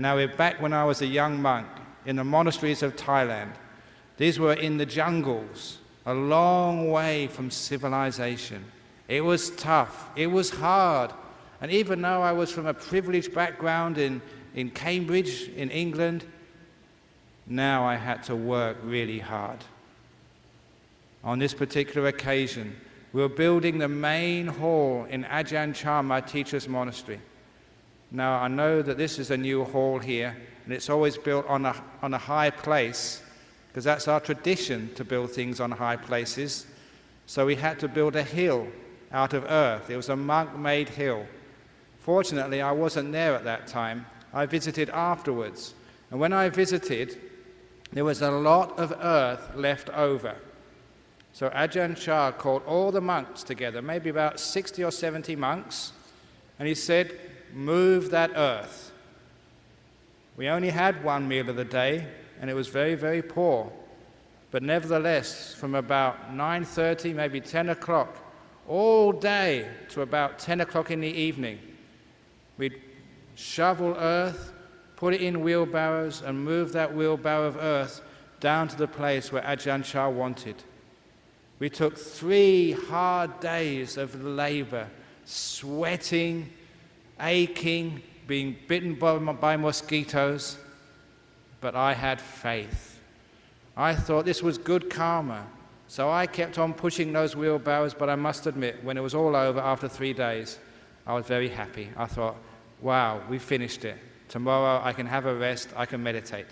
Now we're back when I was a young monk in the monasteries of Thailand. These were in the jungles, a long way from civilization. It was tough, it was hard. And even though I was from a privileged background in Cambridge, in England, now I had to work really hard. On this particular occasion, we were building the main hall in Ajahn Brahm, my teacher's monastery. Now, I know that this is a new hall here, and it's always built on a high place, because that's our tradition to build things on high places. So we had to build a hill out of earth. It was a monk-made hill. Fortunately, I wasn't there at that time. I visited afterwards. And when I visited, there was a lot of earth left over. So Ajahn Chah called all the monks together, maybe about 60 or 70 monks, and he said, move that earth. We only had one meal of the day, and it was very, very poor. But nevertheless, from about 9:30, maybe 10 o'clock, all day to about 10 o'clock in the evening, we'd shovel earth, put it in wheelbarrows, and move that wheelbarrow of earth down to the place where Ajahn Chah wanted. We took 3 hard days of labor, sweating, aching, being bitten by mosquitoes, but I had faith. I thought this was good karma, so I kept on pushing those wheelbarrows, but I must admit, when it was all over after 3 days, I was very happy. I thought, wow, we finished it. Tomorrow I can have a rest, I can meditate.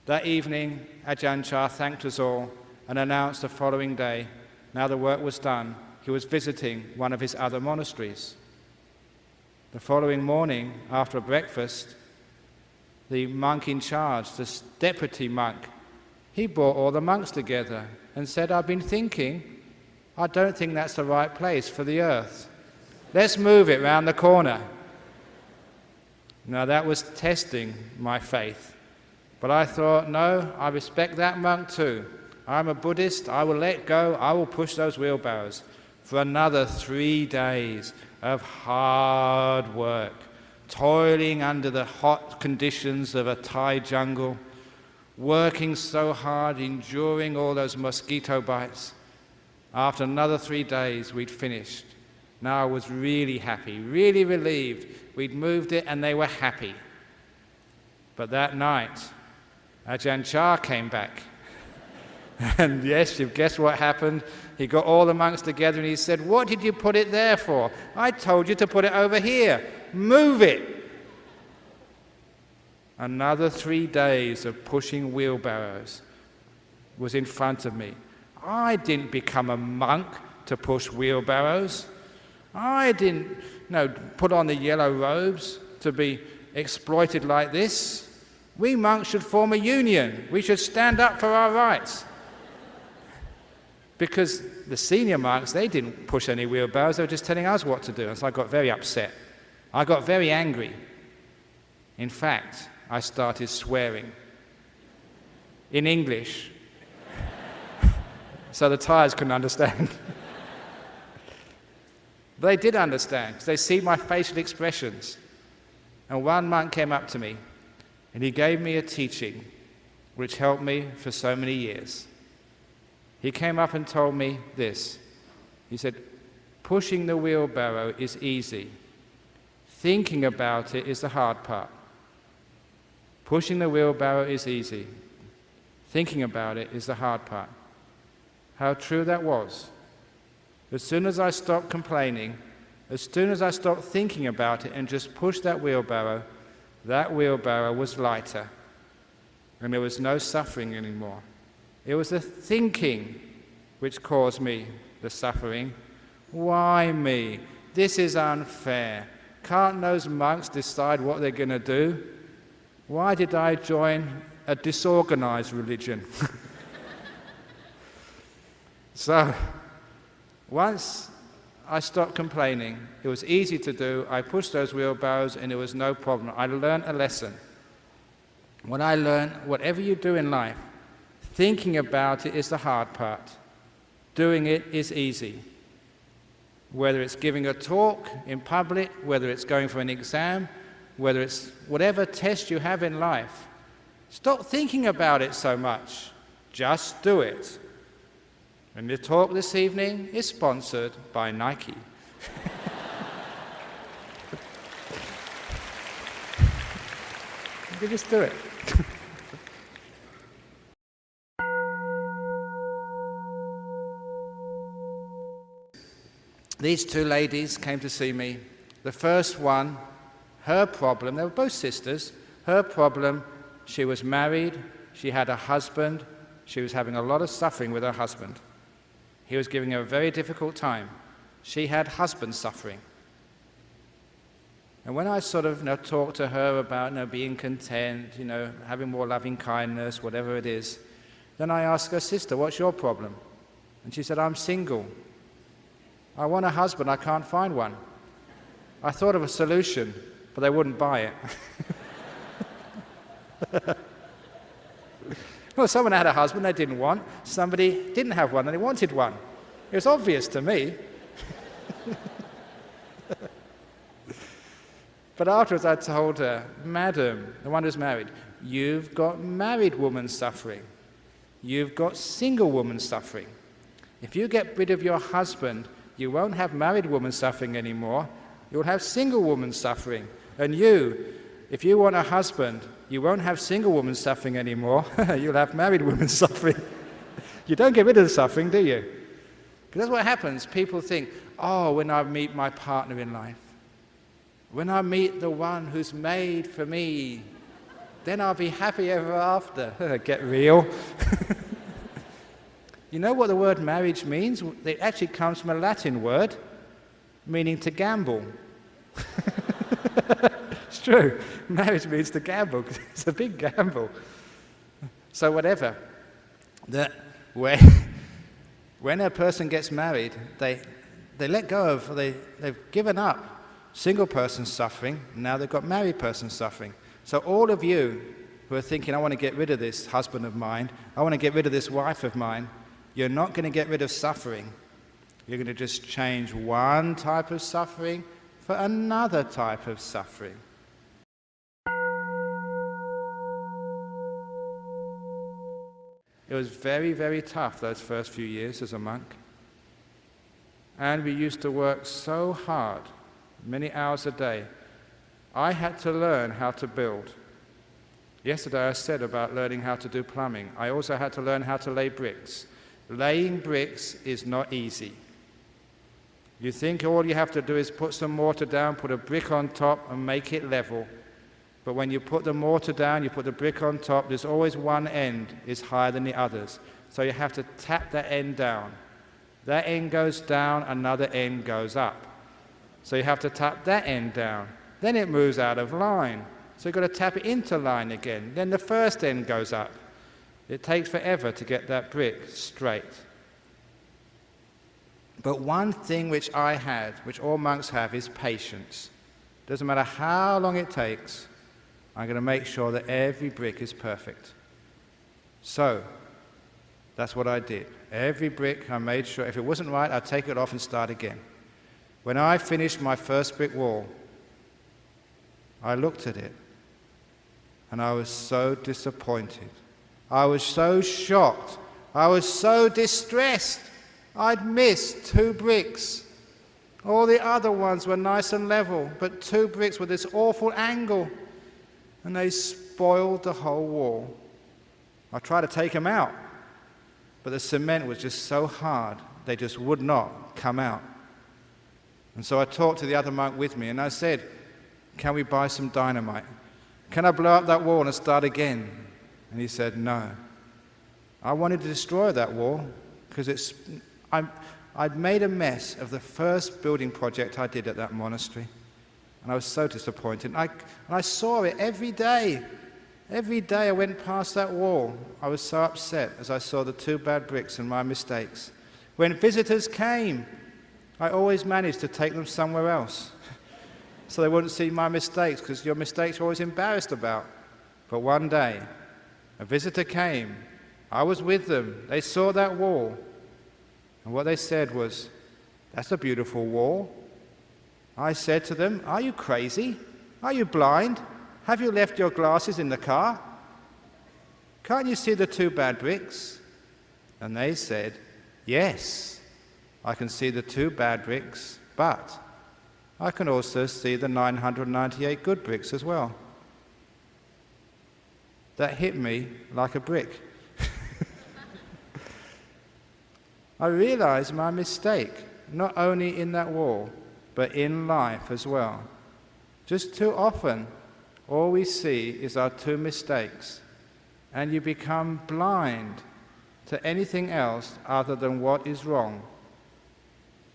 That evening, Ajahn Chah thanked us all and announced the following day, now the work was done, he was visiting one of his other monasteries. The following morning, after breakfast, the monk in charge, the deputy monk, he brought all the monks together and said, I've been thinking, I don't think that's the right place for the earth. Let's move it round the corner. Now that was testing my faith. But I thought, no, I respect that monk too. I'm a Buddhist, I will let go, I will push those wheelbarrows. For another 3 days of hard work, toiling under the hot conditions of a Thai jungle, working so hard, enduring all those mosquito bites. After another 3 days, we'd finished. Now I was really happy, really relieved. We'd moved it and they were happy. But that night, Ajahn Chah came back. And yes, you've guessed what happened. He got all the monks together and he said, what did you put it there for? I told you to put it over here. Move it. Another 3 days of pushing wheelbarrows was in front of me. I didn't become a monk to push wheelbarrows. I didn't put on the yellow robes to be exploited like this. We monks should form a union. We should stand up for our rights. Because the senior monks, they didn't push any wheelbarrows, they were just telling us what to do. And so I got very upset. I got very angry. In fact, I started swearing in English. So the Thais couldn't understand. But they did understand, because they see my facial expressions. And one monk came up to me, and he gave me a teaching which helped me for so many years. He came up and told me this. He said, pushing the wheelbarrow is easy. Thinking about it is the hard part. Pushing the wheelbarrow is easy. Thinking about it is the hard part. How true that was. As soon as I stopped complaining, as soon as I stopped thinking about it and just pushed that wheelbarrow was lighter. And there was no suffering anymore. It was the thinking which caused me the suffering. Why me? This is unfair. Can't those monks decide what they're going to do? Why did I join a disorganized religion? So, once I stopped complaining, it was easy to do. I pushed those wheelbarrows and it was no problem. I learned a lesson. When I learned, whatever you do in life, thinking about it is the hard part. Doing it is easy. Whether it's giving a talk in public, whether it's going for an exam, whether it's whatever test you have in life, stop thinking about it so much. Just do it. And the talk this evening is sponsored by Nike. You just do it. These two ladies came to see me. The first one, her problem, they were both sisters, her problem, she was married, she had a husband, she was having a lot of suffering with her husband. He was giving her a very difficult time. She had husband suffering. And when I sort of talked to her about being content, having more loving kindness, whatever it is, then I asked her sister, what's your problem? And she said, I'm single. I want a husband, I can't find one. I thought of a solution, but they wouldn't buy it. Well, someone had a husband they didn't want, somebody didn't have one and they wanted one. It was obvious to me. But afterwards I told her, Madam, the one who's married, you've got married woman suffering. You've got single woman suffering. If you get rid of your husband, you won't have married woman suffering anymore. You'll have single woman suffering. And you, if you want a husband, you won't have single woman suffering anymore. You'll have married women suffering. You don't get rid of the suffering, do you? Because that's what happens. People think, oh, when I meet my partner in life, when I meet the one who's made for me, then I'll be happy ever after. Get real. You know what the word marriage means? It actually comes from a Latin word meaning to gamble. It's true. Marriage means to gamble because it's a big gamble. So whatever. When a person gets married, they let go of, they've given up single person suffering, now they've got married person suffering. So all of you who are thinking, I want to get rid of this husband of mine, I want to get rid of this wife of mine, you're not going to get rid of suffering. You're going to just change one type of suffering for another type of suffering. It was very, very tough those first few years as a monk. And we used to work so hard, many hours a day. I had to learn how to build. Yesterday I said about learning how to do plumbing. I also had to learn how to lay bricks. Laying bricks is not easy. You think all you have to do is put some mortar down, put a brick on top and make it level. But when you put the mortar down, you put the brick on top, there's always one end is higher than the others. So you have to tap that end down. That end goes down, another end goes up. So you have to tap that end down. Then it moves out of line. So you've got to tap it into line again. Then the first end goes up. It takes forever to get that brick straight. But one thing which I had, which all monks have, is patience. Doesn't matter how long it takes, I'm going to make sure that every brick is perfect. So, that's what I did. Every brick, I made sure, if it wasn't right, I'd take it off and start again. When I finished my first brick wall, I looked at it, and I was so disappointed. I was so shocked. I was so distressed. I'd missed 2 bricks. All the other ones were nice and level, but 2 bricks with this awful angle, and they spoiled the whole wall. I tried to take them out, but the cement was just so hard, they just would not come out. And so I talked to the other monk with me, and I said, can we buy some dynamite? Can I blow up that wall and start again? And he said, no. I wanted to destroy that wall because I'd made a mess of the first building project I did at that monastery. And I was so disappointed. And I saw it every day. Every day I went past that wall. I was so upset as I saw the 2 bad bricks and my mistakes. When visitors came, I always managed to take them somewhere else so they wouldn't see my mistakes, because your mistakes you're always embarrassed about. But one day, a visitor came. I was with them. They saw that wall. And what they said was, that's a beautiful wall. I said to them, are you crazy? Are you blind? Have you left your glasses in the car? Can't you see the 2 bad bricks? And they said, yes, I can see the 2 bad bricks, but I can also see the 998 good bricks as well. That hit me like a brick. I realized my mistake, not only in that wall, but in life as well. Just too often, all we see is our 2 mistakes, and you become blind to anything else other than what is wrong.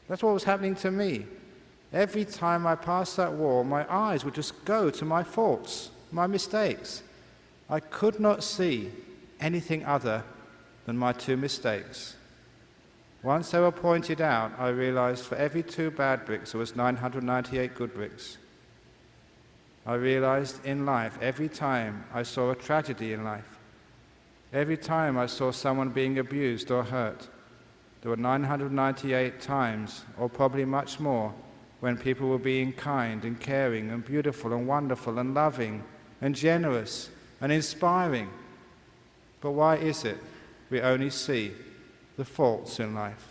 That's what was happening to me. Every time I passed that wall, my eyes would just go to my faults, my mistakes. I could not see anything other than my 2 mistakes. Once they were pointed out, I realized for every 2 bad bricks, there was 998 good bricks. I realized in life, every time I saw a tragedy in life, every time I saw someone being abused or hurt, there were 998 times, or probably much more, when people were being kind and caring and beautiful and wonderful and loving and generous and inspiring. But why is it we only see the faults in life?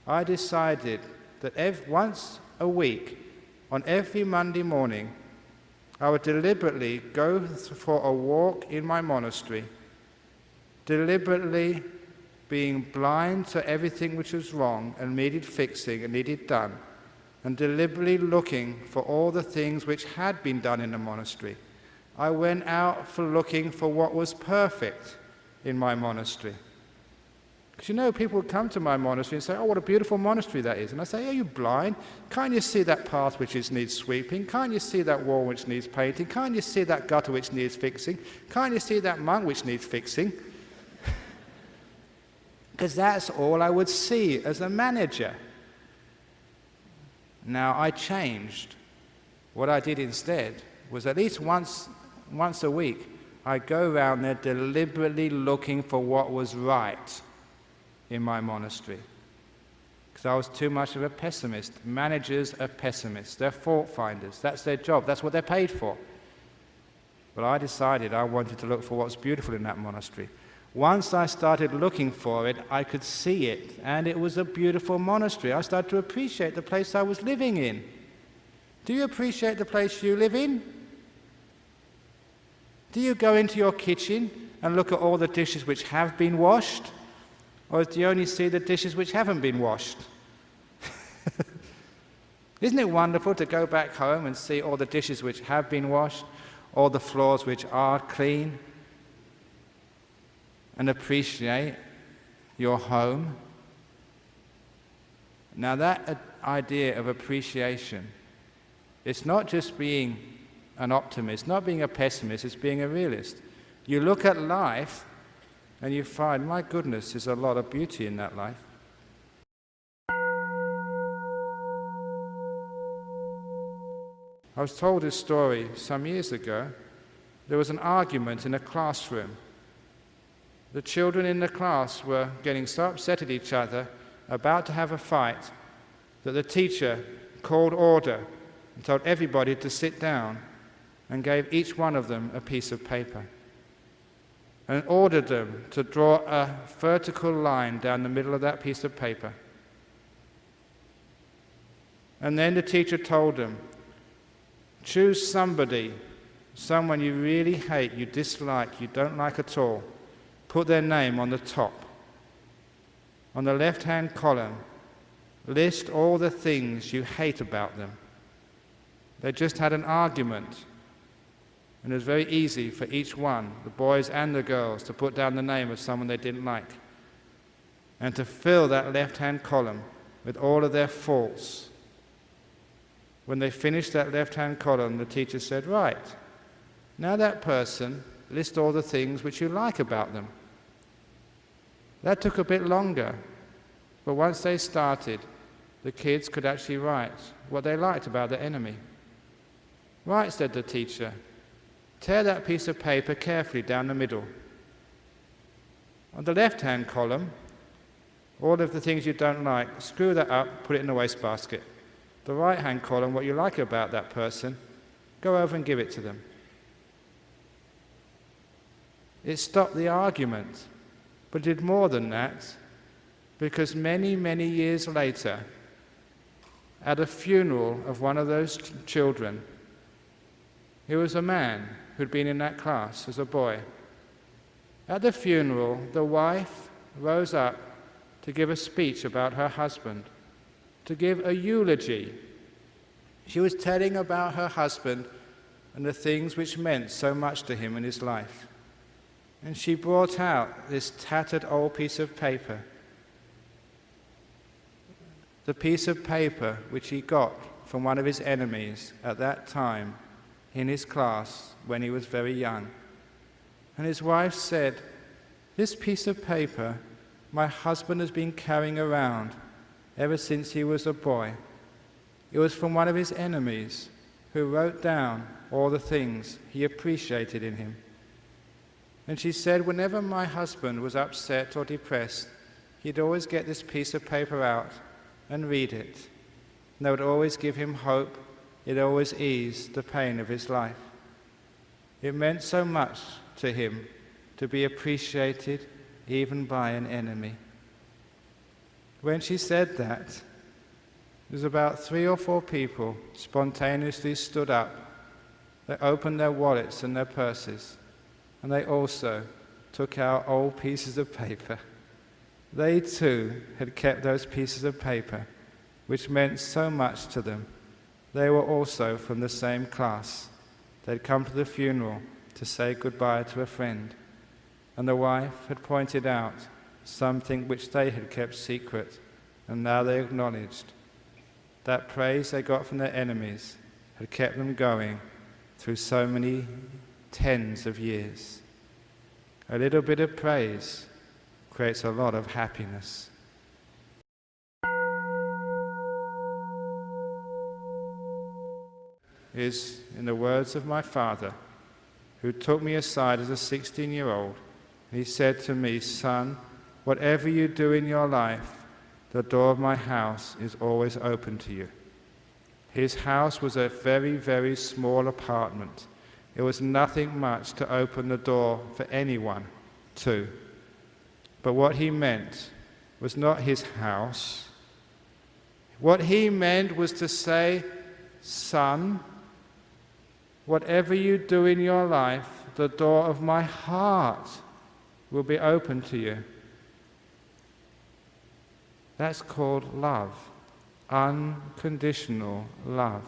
I decided that once a week, on every Monday morning, I would deliberately go for a walk in my monastery, deliberately being blind to everything which was wrong and needed fixing and needed done, and deliberately looking for all the things which had been done in the monastery. I went out for looking for what was perfect in my monastery. Because people would come to my monastery and say, oh, what a beautiful monastery that is. And I say, are you blind? Can't you see that path which needs sweeping? Can't you see that wall which needs painting? Can't you see that gutter which needs fixing? Can't you see that monk which needs fixing? Because that's all I would see as a manager. Now, I changed. What I did instead was at least once a week, I'd go around there deliberately looking for what was right in my monastery. Because I was too much of a pessimist. Managers are pessimists. They're fault finders. That's their job. That's what they're paid for. But I decided I wanted to look for what's beautiful in that monastery. Once I started looking for it, I could see it, and it was a beautiful monastery. I started to appreciate the place I was living in. Do you appreciate the place you live in? Do you go into your kitchen and look at all the dishes which have been washed? Or do you only see the dishes which haven't been washed? Isn't it wonderful to go back home and see all the dishes which have been washed, all the floors which are clean, and appreciate your home? Now that idea of appreciation, it's not just being an optimist, not being a pessimist, it's being a realist. You look at life and you find, my goodness, there's a lot of beauty in that life. I was told this story some years ago. There was an argument in a classroom. The children in the class were getting so upset at each other, about to have a fight, that the teacher called order and told everybody to sit down and gave each one of them a piece of paper and ordered them to draw a vertical line down the middle of that piece of paper. And then the teacher told them, choose somebody, someone you really hate, you dislike, you don't like at all. Put their name on the top. On the left-hand column, list all the things you hate about them. They just had an argument. And it was very easy for each one, the boys and the girls, to put down the name of someone they didn't like and to fill that left-hand column with all of their faults. When they finished that left-hand column, the teacher said, right, now that person, list all the things which you like about them. That took a bit longer, but once they started, the kids could actually write what they liked about the enemy. Right, said the teacher, tear that piece of paper carefully down the middle. On the left-hand column, All of the things you don't like, screw that up, put it in the wastebasket. The right-hand column, what you like about that person, go over and give it to them. It stopped the argument, but did more than that, because many, many years later, at a funeral of one of those children, he was a man who'd been in that class as a boy. At the funeral, the wife rose up to give a speech about her husband, to give a eulogy. She was telling about her husband and the things which meant so much to him in his life. And she brought out this tattered old piece of paper, the piece of paper which he got from one of his enemies at that time in his class when he was very young. And his wife said, "This piece of paper my husband has been carrying around ever since he was a boy. It was from one of his enemies who wrote down all the things he appreciated in him." And she said, whenever my husband was upset or depressed, he'd always get this piece of paper out and read it. And that would always give him hope. It always eased the pain of his life. It meant so much to him to be appreciated even by an enemy. When she said that, there was about 3 or 4 people spontaneously stood up. They opened their wallets and their purses, and they also took out old pieces of paper. They too had kept those pieces of paper, which meant so much to them. They were also from the same class. They'd come to the funeral to say goodbye to a friend, and the wife had pointed out something which they had kept secret, and now they acknowledged that praise they got from their enemies had kept them going through so many tens of years. A little bit of praise creates a lot of happiness. Is in the words of my father, who took me aside as a 16-year-old. He said to me, "Son, whatever you do in your life, the door of my house is always open to you." His house was a very, very small apartment. It was nothing much to open the door for anyone to. But what he meant was not his house. What he meant was to say, "Son, whatever you do in your life, the door of my heart will be open to you." That's called love, unconditional love.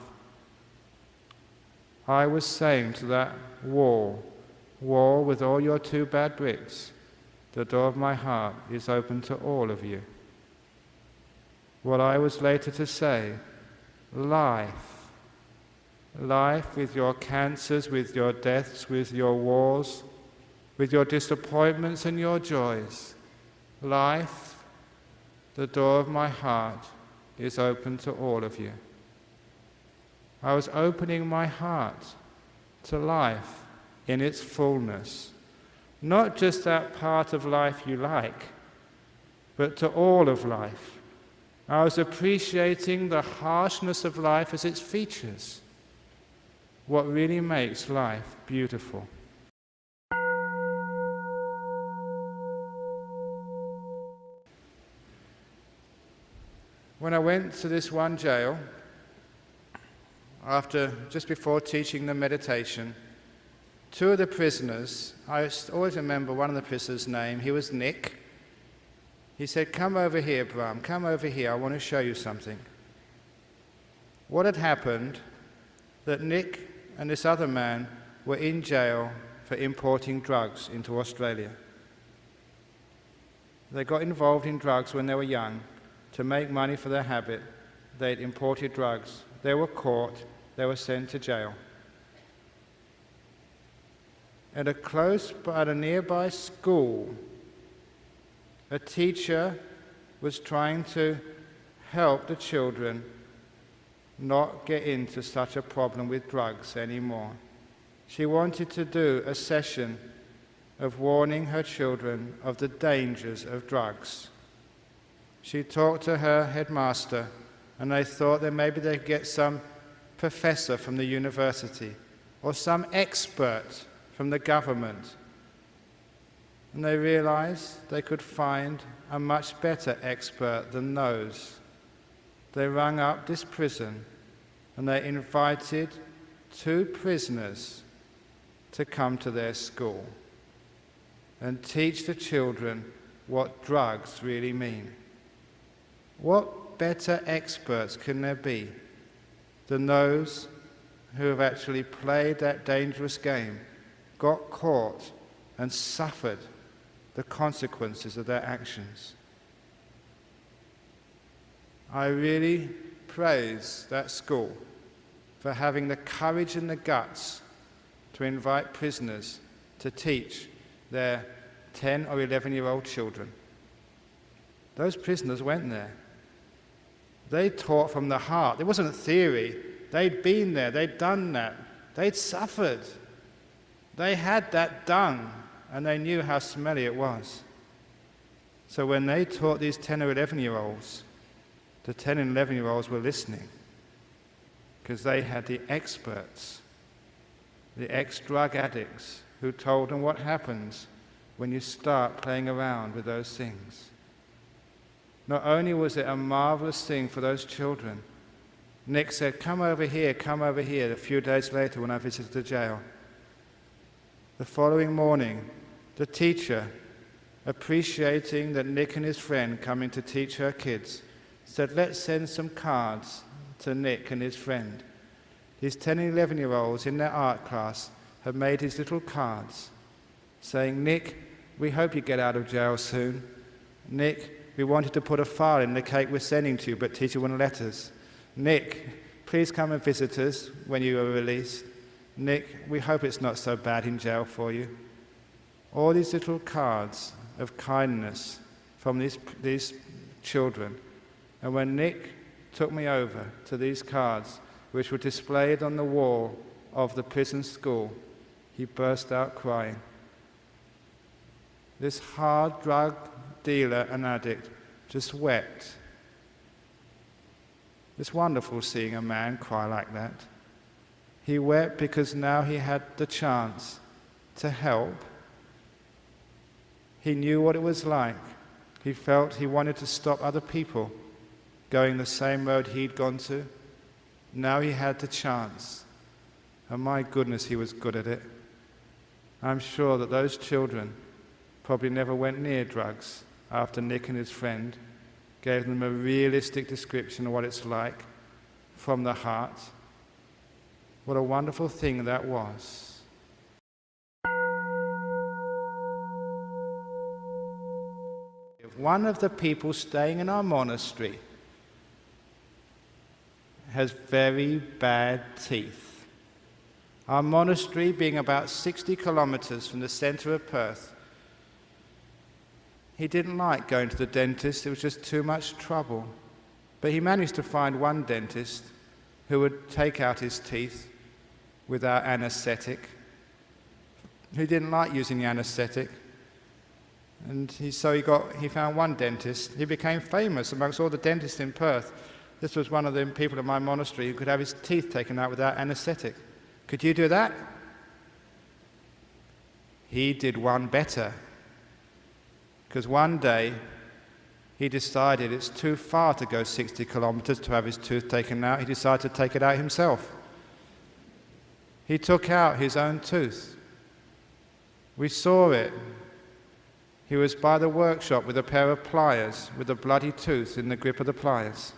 I was saying to that wall with all your 2 bad bricks, the door of my heart is open to all of you. What I was later to say, life with your cancers, with your deaths, with your wars, with your disappointments and your joys. Life, the door of my heart is open to all of you. I was opening my heart to life in its fullness. Not just that part of life you like, but to all of life. I was appreciating the harshness of life as its features. What really makes life beautiful. When I went to this one jail, just before teaching the meditation, 2 of the prisoners, I always remember one of the prisoners' name, he was Nick. He said, "Come over here, Brahm, come over here, I want to show you something." What had happened, that Nick and this other man were in jail for importing drugs into Australia. They got involved in drugs when they were young. To make money for their habit, they'd imported drugs. They were caught, they were sent to jail. At a nearby school, a teacher was trying to help the children not get into such a problem with drugs anymore. She wanted to do a session of warning her children of the dangers of drugs. she talked to her headmaster, and they thought that maybe they'd get some professor from the university or some expert from the government. And they realized they could find a much better expert than those. They rang up this prison and they invited 2 prisoners to come to their school and teach the children what drugs really mean. What better experts can there be than those who have actually played that dangerous game, got caught, and suffered the consequences of their actions? I really praise that school for having the courage and the guts to invite prisoners to teach their 10 or 11-year-old children. Those prisoners went there. They taught from the heart. It wasn't theory. They'd been there. They'd done that. They'd suffered. They had that done, and they knew how smelly it was. So when they taught these 10 or 11-year-olds, the 10 and 11-year-olds were listening because they had the experts, the ex-drug addicts who told them what happens when you start playing around with those things. Not only was it a marvelous thing for those children, Nick said, come over here, a few days later when I visited the jail. The following morning, the teacher, appreciating that Nick and his friend coming to teach her kids, said, let's send some cards to Nick and his friend. These 10 and 11-year-olds in their art class have made these little cards saying, Nick, we hope you get out of jail soon. Nick, we wanted to put a file in the cake we're sending to you, but teacher wouldn't let us. Nick, please come and visit us when you are released. Nick, we hope it's not so bad in jail for you. All these little cards of kindness from these children. And when Nick took me over to these cards, which were displayed on the wall of the prison school, he burst out crying. This hard drug dealer and addict just wept. It's wonderful seeing a man cry like that. He wept because now he had the chance to help. He knew what it was like. He felt he wanted to stop other people going the same road he'd gone to. Now he had the chance. And my goodness, he was good at it. I'm sure that those children probably never went near drugs after Nick and his friend gave them a realistic description of what it's like from the heart. What a wonderful thing that was. One of the people staying in our monastery has very bad teeth. Our monastery being about 60 kilometers from the center of Perth, he didn't like going to the dentist. It was just too much trouble. But he managed to find one dentist who would take out his teeth without anesthetic. He didn't like using the anesthetic. And he found one dentist. He became famous amongst all the dentists in Perth. This was one of the people in my monastery who could have his teeth taken out without anesthetic. Could you do that? He did one better. Because one day he decided it's too far to go 60 kilometers to have his tooth taken out. He decided to take it out himself. He took out his own tooth. We saw it. He was by the workshop with a pair of pliers, with a bloody tooth in the grip of the pliers.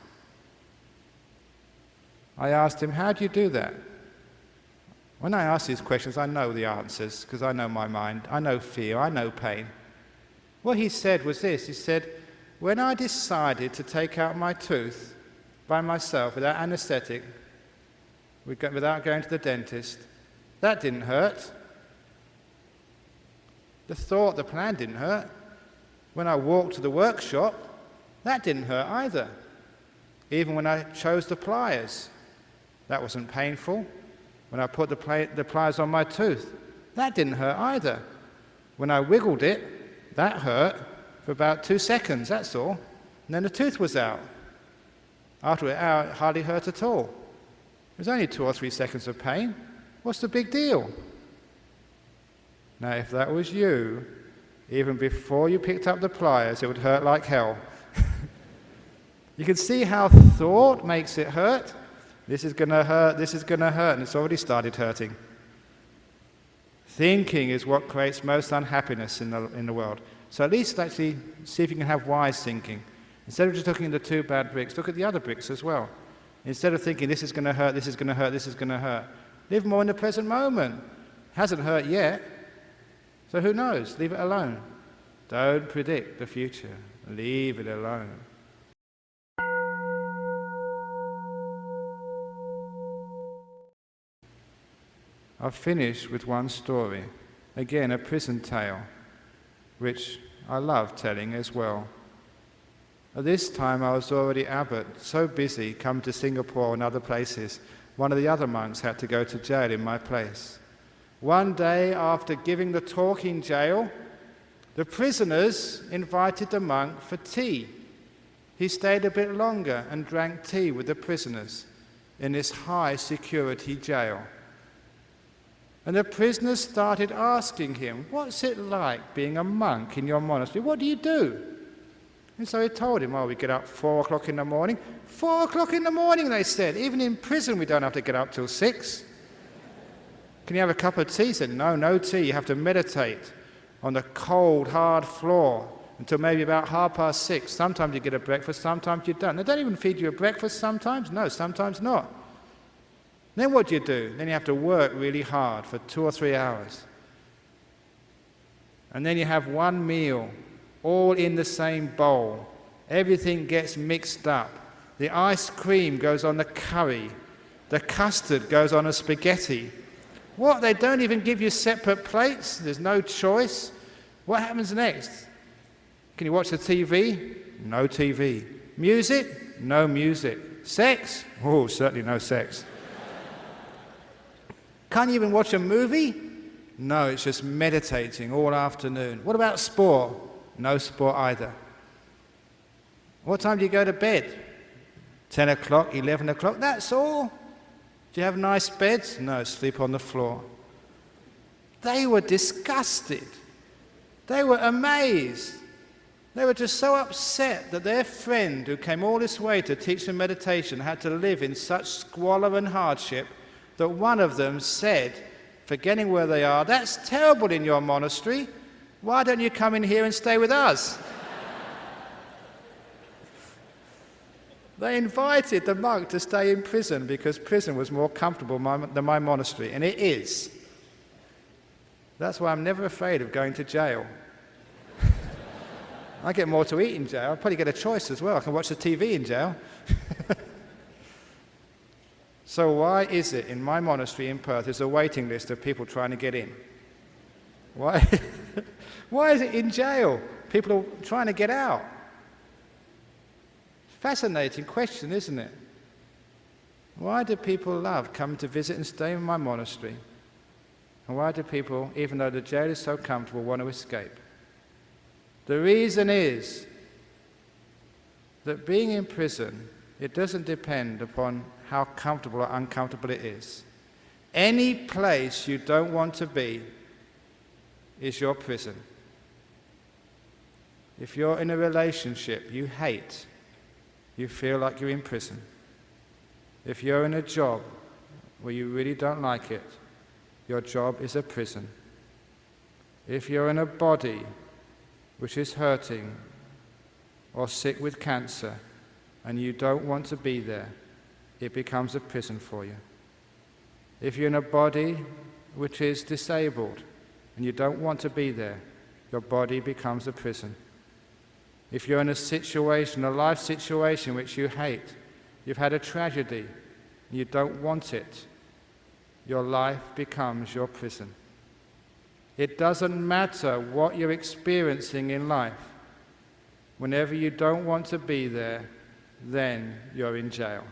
I asked him, how do you do that? When I ask these questions, I know the answers, because I know my mind. I know fear, I know pain. What he said was this. He said, when I decided to take out my tooth by myself without anesthetic, without going to the dentist, that didn't hurt. The plan didn't hurt. When I walked to the workshop, that didn't hurt either. Even when I chose the pliers, that wasn't painful. When I put the pliers on my tooth, that didn't hurt either. When I wiggled it, that hurt for about 2 seconds, that's all. And then the tooth was out. After it out, it hardly hurt at all. It was only 2 or 3 seconds of pain. What's the big deal? Now, if that was you, even before you picked up the pliers, it would hurt like hell. You can see how thought makes it hurt. This is going to hurt, this is going to hurt, and it's already started hurting. Thinking is what creates most unhappiness in the world. So at least actually see if you can have wise thinking. Instead of just looking at the 2 bad bricks, look at the other bricks as well. Instead of thinking this is going to hurt, this is going to hurt, this is going to hurt, live more in the present moment. It hasn't hurt yet, so who knows? Leave it alone. Don't predict the future. Leave it alone. I'll finish with one story, again a prison tale, which I love telling as well. At this time I was already abbot, so busy, come to Singapore and other places. One of the other monks had to go to jail in my place. One day after giving the talk in jail, the prisoners invited the monk for tea. He stayed a bit longer and drank tea with the prisoners in this high security jail. And the prisoners started asking him, what's it like being a monk in your monastery? What do you do? And so he told him, we get up 4 o'clock in the morning. 4 o'clock in the morning, they said. Even in prison we don't have to get up till 6. Can you have a cup of tea? He said, no tea. You have to meditate on the cold, hard floor until maybe about 6:30. Sometimes you get a breakfast, sometimes you don't. They don't even feed you a breakfast sometimes. No, sometimes not. Then what do you do? Then you have to work really hard for 2 or 3 hours. And then you have one meal, all in the same bowl. Everything gets mixed up. The ice cream goes on the curry. The custard goes on a spaghetti. What? They don't even give you separate plates? There's no choice? What happens next? Can you watch the TV? No TV. Music? No music. Sex? Oh, certainly no sex. Can't you even watch a movie? No, it's just meditating all afternoon. What about sport? No sport either. What time do you go to bed? 10 o'clock, 11 o'clock, that's all. Do you have nice beds? No, sleep on the floor. They were disgusted. They were amazed. They were just so upset that their friend, who came all this way to teach them meditation, had to live in such squalor and hardship that one of them said, forgetting where they are, that's terrible in your monastery. Why don't you come in here and stay with us? They invited the monk to stay in prison because prison was more comfortable than my monastery, and it is. That's why I'm never afraid of going to jail. I get more to eat in jail. I'll probably get a choice as well. I can watch the TV in jail. So why is it in my monastery in Perth there's a waiting list of people trying to get in? Why? Why is it in jail? People are trying to get out. Fascinating question, isn't it? Why do people love come to visit and stay in my monastery? And why do people, even though the jail is so comfortable, want to escape? The reason is that being in prison, it doesn't depend upon how comfortable or uncomfortable it is. Any place you don't want to be is your prison. If you're in a relationship you hate, you feel like you're in prison. If you're in a job where you really don't like it, your job is a prison. If you're in a body which is hurting or sick with cancer and you don't want to be there, it becomes a prison for you. If you're in a body which is disabled and you don't want to be there, your body becomes a prison. If you're in a situation, a life situation which you hate, you've had a tragedy, and you don't want it, your life becomes your prison. It doesn't matter what you're experiencing in life. Whenever you don't want to be there, then you're in jail.